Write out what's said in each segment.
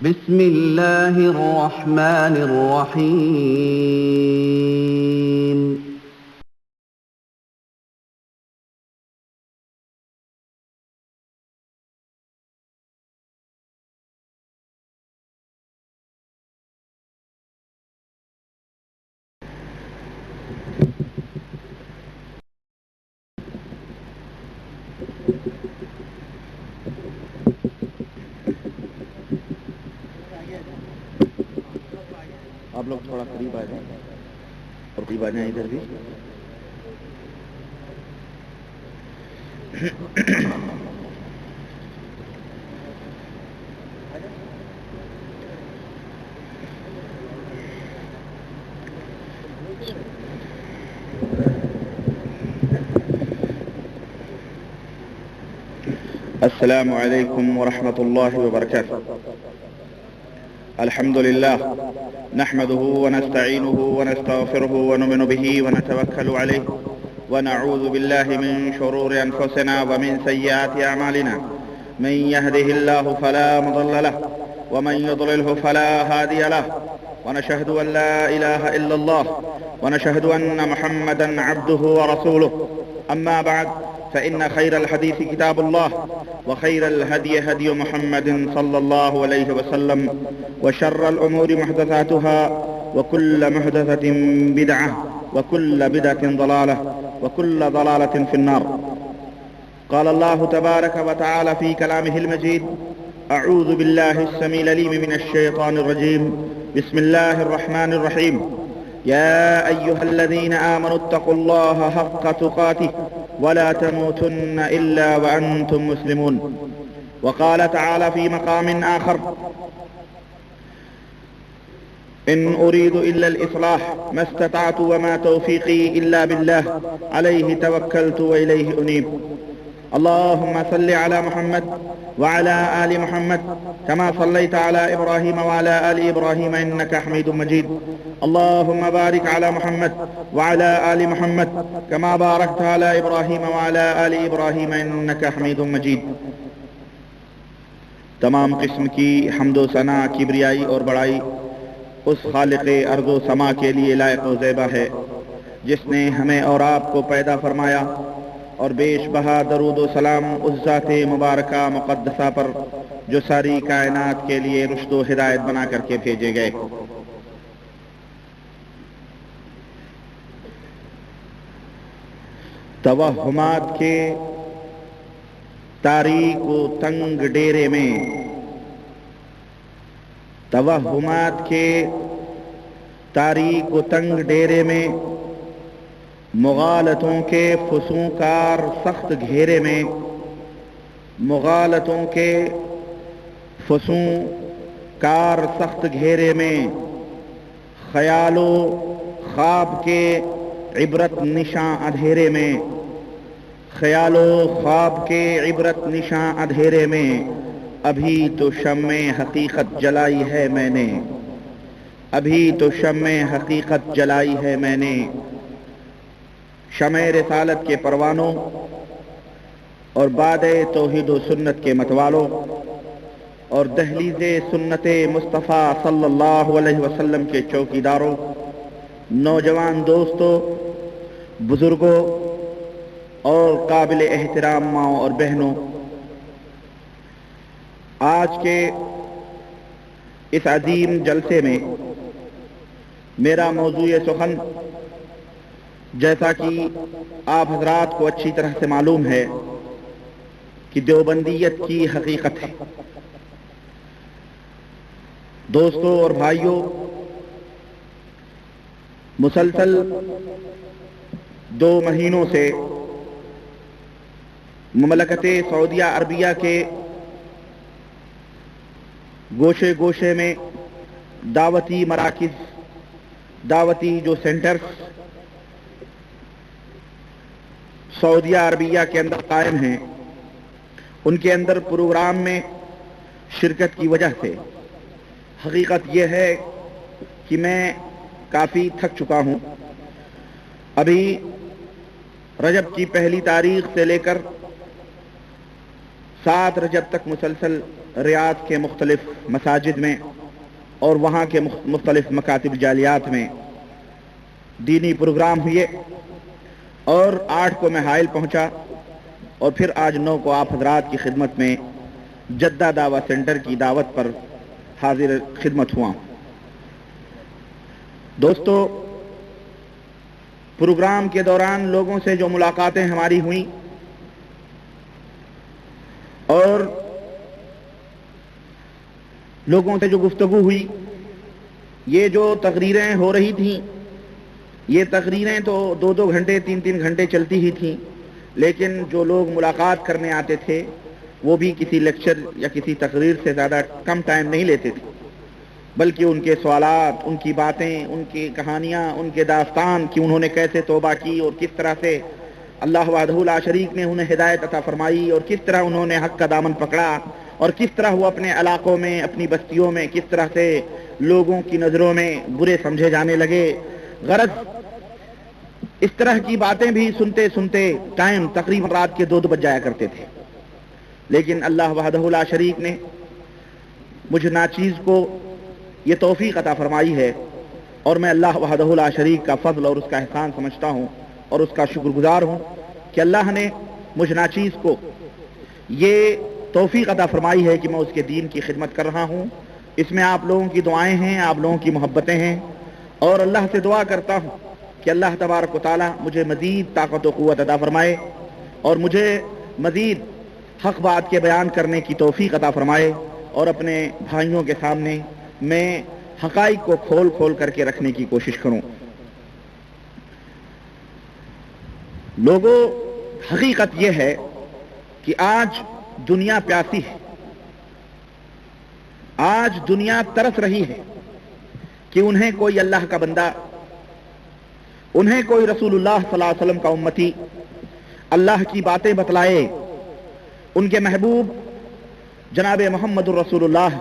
بسم الله الرحمن الرحيم آپ لوگ تھوڑا قریب آ جائیں اور قریب آ جائیں ادھر بھی. السلام علیکم ورحمۃ اللہ وبرکاتہ. الحمد لله نحمده ونستعينه ونستغفره ونؤمن به ونتوكل عليه ونعوذ بالله من شرور أنفسنا ومن سيئات أعمالنا. من يهده الله فلا مضل له ومن يضلله فلا هادي له ونشهد أن لا إله إلا الله ونشهد أن محمدا عبده ورسوله. أما بعد فإن خير الحديث كتاب الله وخير الهدي هدي محمد صلى الله عليه وسلم وشر الأمور محدثاتها وكل محدثة بدعة وكل بدعة ضلالة وكل ضلالة في النار. قال الله تبارك وتعالى في كلامه المجيد: أعوذ بالله السميع العليم من الشيطان الرجيم. بسم الله الرحمن الرحيم. يا أيها الذين آمنوا اتقوا الله حق تقاته ولا تموتن إلا وأنتم مسلمون. وقال تعالى في مقام آخر: إن أريد إلا الإصلاح ما استطعت وما توفيقي إلا بالله عليه توكلت وإليه أنيب. اللهم صل على محمد وعلى آل محمد كما صليت على إبراهيم وعلى آل إبراهيم إنك حميد مجيد. اللهم بارك على محمد وعلى آل محمد كما باركت على إبراهيم وعلى آل إبراهيم إنك حميد مجيد. تمام قسم کی حمد و ثنا، کبریائی اور بڑائی اس خالق ارض و سما کے لیے لائق و زیبا ہے جس نے ہمیں اور آپ کو پیدا فرمایا اور بیش بہا درود و سلام اس ذات مبارکہ مقدسہ پر جو ساری کائنات کے لیے رشد و ہدایت بنا کر کے بھیجے گئے. توہمات کے تاریک و تنگ ڈیرے میں، توہمات کے تاریک و تنگ ڈیرے میں، مغالطوں کے فسونکار سخت گھیرے میں، مغالطوں کے فسونکار سخت گھیرے میں، خیال و خواب کے عبرت نشاں اندھیرے میں، خیال و خواب کے عبرت نشاں اندھیرے میں، ابھی تو شمع حقیقت جلائی ہے میں نے، ابھی تو شمع حقیقت جلائی ہے میں نے. شمع رسالت کے پروانوں اور باد توحید و سنت کے متوالوں اور دہلیز سنت مصطفیٰ صلی اللہ علیہ وسلم کے چوکیداروں، نوجوان دوستوں، بزرگوں اور قابل احترام ماؤں اور بہنوں، آج کے اس عظیم جلسے میں میرا موضوع سخن، جیسا کہ آپ حضرات کو اچھی طرح سے معلوم ہے کہ دیوبندیت کی حقیقت ہے. دوستوں اور بھائیوں، مسلسل 2 مہینوں سے مملکت سعودیہ عربیہ کے گوشے گوشے میں دعوتی مراکز، دعوتی جو سینٹرز سعودیہ عربیہ کے اندر قائم ہیں، ان کے اندر پروگرام میں شرکت کی وجہ سے حقیقت یہ ہے کہ میں کافی تھک چکا ہوں. ابھی رجب کی 1 تاریخ سے لے کر 7 رجب تک مسلسل ریاض کے مختلف مساجد میں اور وہاں کے مختلف مکاتب جالیات میں دینی پروگرام ہوئے، اور 8 کو میں حائل پہنچا، اور پھر آج 9 کو آپ حضرات کی خدمت میں جدہ دعویٰ سینٹر کی دعوت پر حاضر خدمت ہوا۔ دوستو، پروگرام کے دوران لوگوں سے جو ملاقاتیں ہماری ہوئیں اور لوگوں سے جو گفتگو ہوئی، یہ جو تقریریں ہو رہی تھیں، یہ تقریریں تو 2 گھنٹے 3 گھنٹے چلتی ہی تھیں، لیکن جو لوگ ملاقات کرنے آتے تھے وہ بھی کسی لیکچر یا کسی تقریر سے زیادہ کم ٹائم نہیں لیتے تھے، بلکہ ان کے سوالات، ان کی باتیں، ان کی کہانیاں، ان کے داستان کہ انہوں نے کیسے توبہ کی اور کس طرح سے اللہ وحدہ لا شریک نے انہیں ہدایت عطا فرمائی، اور کس طرح انہوں نے حق کا دامن پکڑا، اور کس طرح وہ اپنے علاقوں میں، اپنی بستیوں میں کس طرح سے لوگوں کی نظروں میں برے سمجھے جانے لگے۔ غرض اس طرح کی باتیں بھی سنتے سنتے ٹائم تقریباً رات کے 2 بج جایا کرتے تھے، لیکن اللہ وحدہ لا شریک نے مجھ ناچیز کو یہ توفیق عطا فرمائی ہے، اور میں اللہ وحدہ لا شریک کا فضل اور اس کا احسان سمجھتا ہوں اور اس کا شکر گزار ہوں کہ اللہ نے مجھ ناچیز کو یہ توفیق عطا فرمائی ہے کہ میں اس کے دین کی خدمت کر رہا ہوں۔ اس میں آپ لوگوں کی دعائیں ہیں، آپ لوگوں کی محبتیں ہیں، اور اللہ سے دعا کرتا ہوں کہ اللہ تبارک و تعالی مجھے مزید طاقت و قوت عطا فرمائے اور مجھے مزید حق بات کے بیان کرنے کی توفیق عطا فرمائے، اور اپنے بھائیوں کے سامنے میں حقائق کو کھول کھول کر کے رکھنے کی کوشش کروں۔ لوگوں، حقیقت یہ ہے کہ آج دنیا پیاسی ہے، آج دنیا ترس رہی ہے کہ انہیں کوئی اللہ کا بندہ، انہیں کوئی رسول اللہ صلی اللہ علیہ وسلم کا امتی اللہ کی باتیں بتلائے، ان کے محبوب جناب محمد الرسول اللہ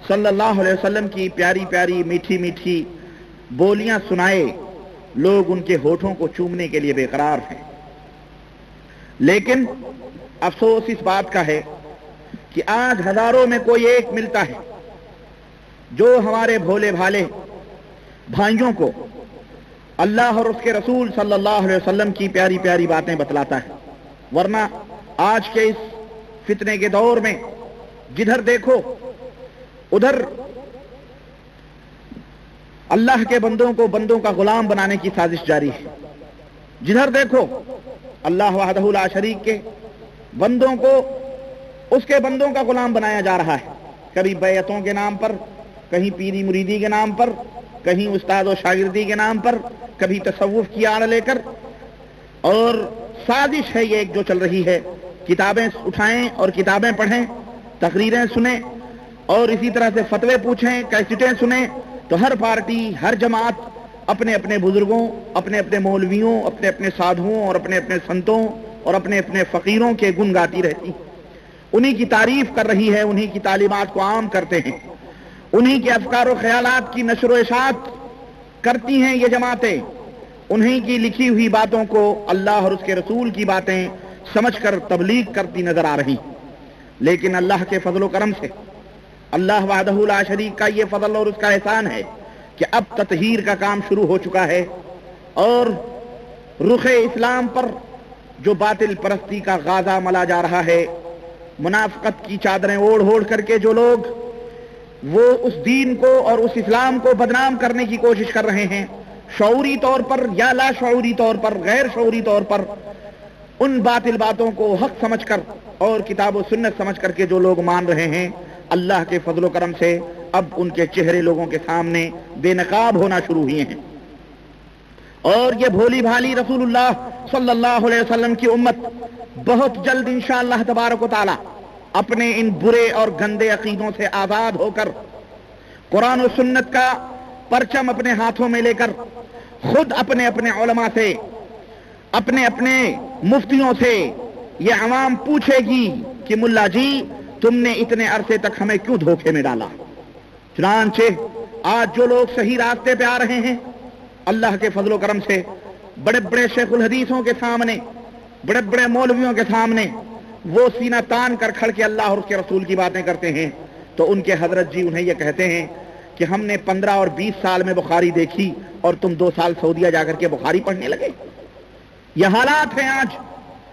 صلی اللہ علیہ وسلم کی پیاری پیاری میٹھی میٹھی بولیاں سنائے۔ لوگ ان کے ہونٹوں کو چومنے کے لیے بے قرار ہیں، لیکن افسوس اس بات کا ہے کہ آج ہزاروں میں کوئی ایک ملتا ہے جو ہمارے بھولے بھالے بھائیوں کو اللہ اور اس کے رسول صلی اللہ علیہ وسلم کی پیاری پیاری باتیں بتلاتا ہے، ورنہ آج کے اس فتنے کے دور میں جدھر دیکھو ادھر اللہ کے بندوں کو بندوں کا غلام بنانے کی سازش جاری ہے۔ جدھر دیکھو اللہ وحدہ لا شریک کے بندوں کو اس کے بندوں کا غلام بنایا جا رہا ہے، کبھی بیعتوں کے نام پر، کہیں پیری مریدی کے نام پر، کہیں استاد و شاگردی کے نام پر، کبھی تصوف کی آڑ لے کر، اور سازش ہے یہ ایک جو چل رہی ہے۔ کتابیں اٹھائیں اور کتابیں پڑھیں، تقریریں سنیں، اور اسی طرح سے فتوے پوچھیں، کیسٹیں سنیں، تو ہر پارٹی، ہر جماعت اپنے اپنے بزرگوں، اپنے اپنے مولویوں، اپنے اپنے سادھوؤں اور اپنے اپنے سنتوں اور اپنے اپنے فقیروں کے گن گاتی رہتی، انہی کی تعریف کر رہی ہے، انہی کی تعلیمات کو عام کرتے ہیں، انہی کے افکار و خیالات کی نشر و اشاعت کرتی ہیں یہ جماعتیں، انہی کی لکھی ہوئی باتوں کو اللہ اور اس کے رسول کی باتیں سمجھ کر تبلیغ کرتی نظر آ رہی۔ لیکن اللہ کے فضل و کرم سے، اللہ وحدہ لا شریک کا یہ فضل اور اس کا احسان ہے کہ اب تطہیر کا کام شروع ہو چکا ہے، اور رخ اسلام پر جو باطل پرستی کا غازہ ملا جا رہا ہے، منافقت کی چادریں اوڑھ اوڑھ کر کے جو لوگ وہ اس دین کو اور اس اسلام کو بدنام کرنے کی کوشش کر رہے ہیں، شعوری طور پر یا لا شعوری طور پر، غیر شعوری طور پر، ان باطل باتوں کو حق سمجھ کر اور کتاب و سنت سمجھ کر کے جو لوگ مان رہے ہیں، اللہ کے فضل و کرم سے اب ان کے چہرے لوگوں کے سامنے بے نقاب ہونا شروع ہوئے ہیں، اور یہ بھولی بھالی رسول اللہ صلی اللہ علیہ وسلم کی امت بہت جلد انشاءاللہ تبارک و تعالی اپنے ان برے اور گندے عقیدوں سے آزاد ہو کر قرآن و سنت کا پرچم اپنے ہاتھوں میں لے کر خود اپنے اپنے علماء سے، اپنے اپنے مفتیوں سے یہ عوام پوچھے گی کہ ملا جی تم نے اتنے عرصے تک ہمیں کیوں دھوکے میں ڈالا۔ چنانچہ آج جو لوگ صحیح راستے پہ آ رہے ہیں، اللہ کے فضل و کرم سے بڑے بڑے شیخ الحدیثوں کے سامنے، بڑے بڑے مولویوں کے سامنے وہ سینہ تان کر کھڑ کے اللہ اور اس کے رسول کی باتیں کرتے ہیں تو ان کے حضرت جی انہیں یہ کہتے ہیں کہ ہم نے 15 اور 20 سال میں بخاری دیکھی اور تم 2 سال سعودیہ جا کر کے بخاری پڑھنے لگے. یہ حالات ہیں آج.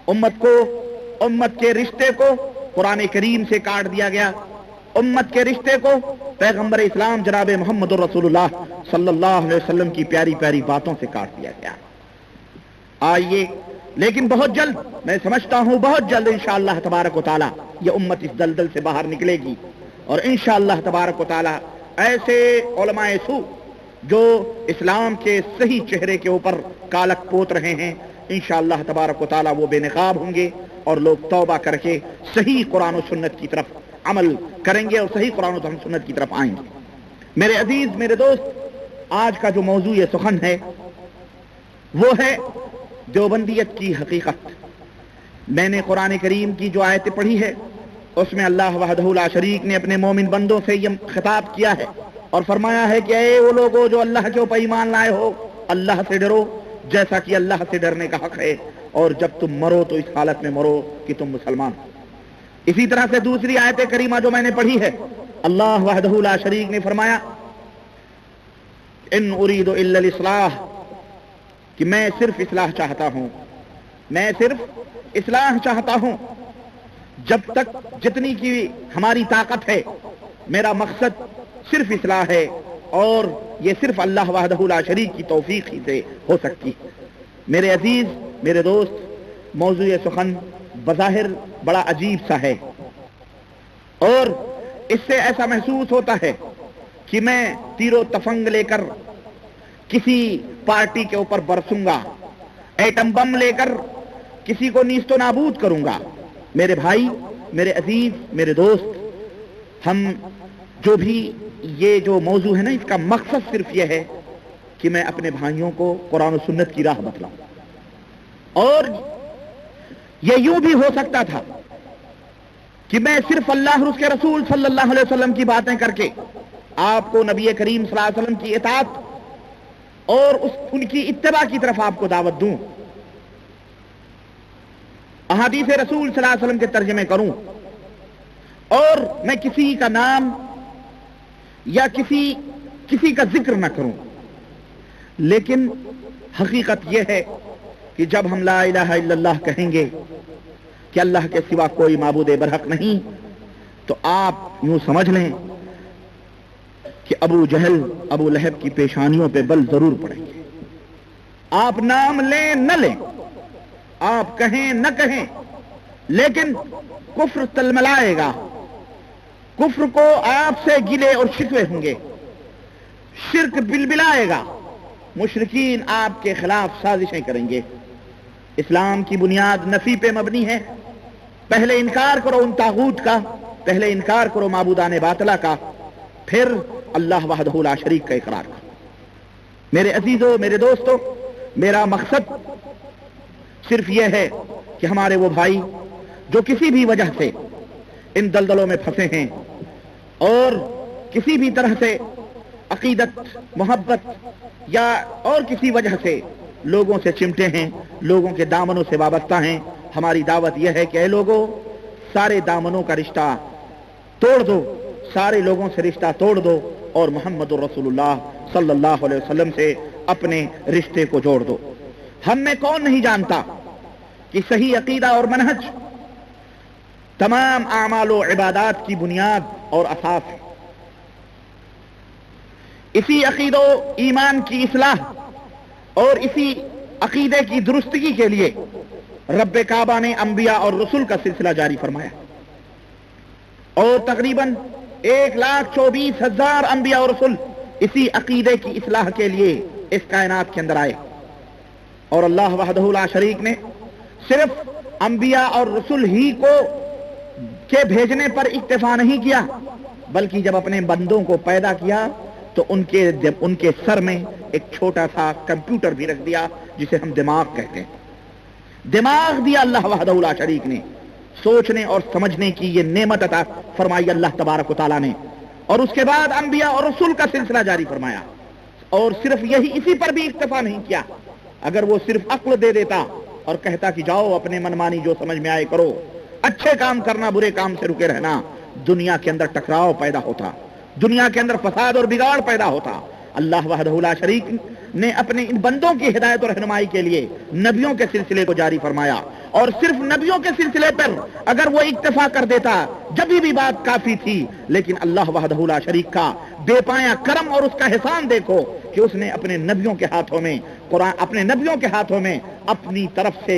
امت کے رشتے کو قرآن کریم سے کاٹ دیا گیا. امت کے رشتے کو پیغمبر اسلام جناب محمد رسول اللہ صلی اللہ علیہ وسلم کی پیاری پیاری باتوں سے کاٹ دیا گیا. آئیے لیکن بہت جلد، میں سمجھتا ہوں بہت جلد انشاءاللہ تبارک و تعالی یہ امت اس دلدل سے باہر نکلے گی، اور انشاءاللہ تبارک و تعالی ایسے علماء سو جو اسلام کے صحیح چہرے کے اوپر کالک پوت رہے ہیں، انشاءاللہ تبارک و تعالی وہ بے نقاب ہوں گے اور لوگ توبہ کر کے صحیح قرآن و سنت کی طرف عمل کریں گے اور صحیح قرآن و سنت کی طرف آئیں گے. میرے عزیز، میرے دوست، آج کا جو موضوع سخن ہے وہ ہے دیوبندیت کی حقیقت. میں نے قرآن کریم کی جو آیتیں پڑھی ہے اس میں اللہ وحدہ لا شریک نے اپنے مومن بندوں سے یہ خطاب کیا ہے اور فرمایا ہے کہ اے وہ لوگوں جو اللہ کے اوپر ایمان لائے ہو، اللہ سے ڈرو جیسا کہ اللہ سے ڈرنے کا حق ہے، اور جب تم مرو تو اس حالت میں مرو کہ تم مسلمان. اسی طرح سے دوسری آیت کریمہ جو میں نے پڑھی ہے، اللہ وحدہ لا شریک نے فرمایا ان اريد الا الاصلاح، کہ میں صرف اصلاح چاہتا ہوں، میں صرف اصلاح چاہتا ہوں. جب تک جتنی کی ہماری طاقت ہے میرا مقصد صرف اصلاح ہے، اور یہ صرف اللہ وحدہ لا شریک کی توفیق ہی سے ہو سکتی. میرے عزیز، میرے دوست، موضوع سخن بظاہر بڑا عجیب سا ہے، اور اس سے ایسا محسوس ہوتا ہے کہ میں تیر و تفنگ لے کر کسی پارٹی کے اوپر برسوں گا، ایٹم بم لے کر کسی کو نیست و نابود کروں گا. میرے بھائی، میرے عزیز، میرے دوست، ہم جو بھی یہ جو موضوع ہے نا، اس کا مقصد صرف یہ ہے کہ میں اپنے بھائیوں کو قرآن و سنت کی راہ بتلاؤں. اور یہ یوں بھی ہو سکتا تھا کہ میں صرف اللہ اور اس کے رسول صلی اللہ علیہ وسلم کی باتیں کر کے آپ کو نبی کریم صلی اللہ علیہ وسلم کی اطاعت اور ان کی اتباع کی طرف آپ کو دعوت دوں، احادیث رسول صلی اللہ علیہ وسلم کے ترجمے کروں، اور میں کسی کا نام یا کسی کا ذکر نہ کروں. لیکن حقیقت یہ ہے کہ جب ہم لا الہ الا اللہ کہیں گے کہ اللہ کے سوا کوئی معبود برحق نہیں، تو آپ یوں سمجھ لیں کہ ابو جہل، ابو لہب کی پیشانیوں پہ بل ضرور پڑیں گے. آپ نام لیں نہ لیں، آپ کہیں نہ کہیں، لیکن کفر تلملائے گا. کفر کو آپ سے گلے اور شکوے ہوں گے، شرک بلبلائے گا، مشرکین آپ کے خلاف سازشیں کریں گے. اسلام کی بنیاد نفی پہ مبنی ہے. پہلے انکار کرو ان طاغوت کا، پہلے انکار کرو معبودان باطلہ کا، پھر اللہ وحدہ لا شریک کا اقرار کرو. میرے عزیزوں، میرے دوستوں، میرا مقصد صرف یہ ہے کہ ہمارے وہ بھائی جو کسی بھی وجہ سے ان دلدلوں میں پھنسے ہیں اور کسی بھی طرح سے عقیدت، محبت یا اور کسی وجہ سے لوگوں سے چمٹے ہیں، لوگوں کے دامنوں سے وابستہ ہیں، ہماری دعوت یہ ہے کہ اے لوگوں، سارے دامنوں کا رشتہ توڑ دو، سارے لوگوں سے رشتہ توڑ دو، اور محمد رسول اللہ صلی اللہ علیہ وسلم سے اپنے رشتے کو جوڑ دو. ہم میں کون نہیں جانتا کہ صحیح عقیدہ اور منہج تمام اعمال و عبادات کی بنیاد اور اساس ہے. اسی عقیدہ و ایمان کی اصلاح اور اسی عقیدے کی درستگی کے لیے رب کعبہ نے انبیاء اور رسول کا سلسلہ جاری فرمایا، اور تقریباً 1,24,000 انبیاء اور رسول اسی عقیدے کی اصلاح کے لیے اس کائنات کے اندر آئے. اور اللہ وحدہ لا شریک نے صرف انبیاء اور رسول ہی کو کے بھیجنے پر اکتفا نہیں کیا، بلکہ جب اپنے بندوں کو پیدا کیا تو ان کے سر میں ایک چھوٹا سا کمپیوٹر بھی رکھ دیا جسے ہم دماغ کہتے ہیں. دماغ دیا اللہ وحدہ لا شریک نے، سوچنے اور سمجھنے کی یہ نعمت عطا فرمائی اللہ تبارک و تعالیٰ نے. اور اس کے بعد انبیاء اور رسول کا سلسلہ جاری فرمایا. اور صرف یہی، اسی پر بھی اکتفا نہیں کیا. اگر وہ صرف عقل دے دیتا اور کہتا کہ جاؤ اپنے منمانی جو سمجھ میں آئے کرو، اچھے کام کرنا، برے کام سے رکے رہنا، دنیا کے اندر ٹکراؤ پیدا ہوتا، دنیا کے اندر فساد اور بگاڑ پیدا ہوتا۔ اللہ وحدہ لا شریک نے اپنے ان بندوں کی ہدایت اور رہنمائی کے لیے نبیوں کے سلسلے کو جاری فرمایا، اور صرف نبیوں کے سلسلے پر اگر وہ اکتفا کر دیتا جب بھی بات کافی تھی، لیکن اللہ وحدہ لا شریک کا بے پایا کرم اور اس کا احسان دیکھو کہ اس نے اپنے نبیوں کے ہاتھوں میں قرآن، اپنے نبیوں کے ہاتھوں میں اپنی طرف سے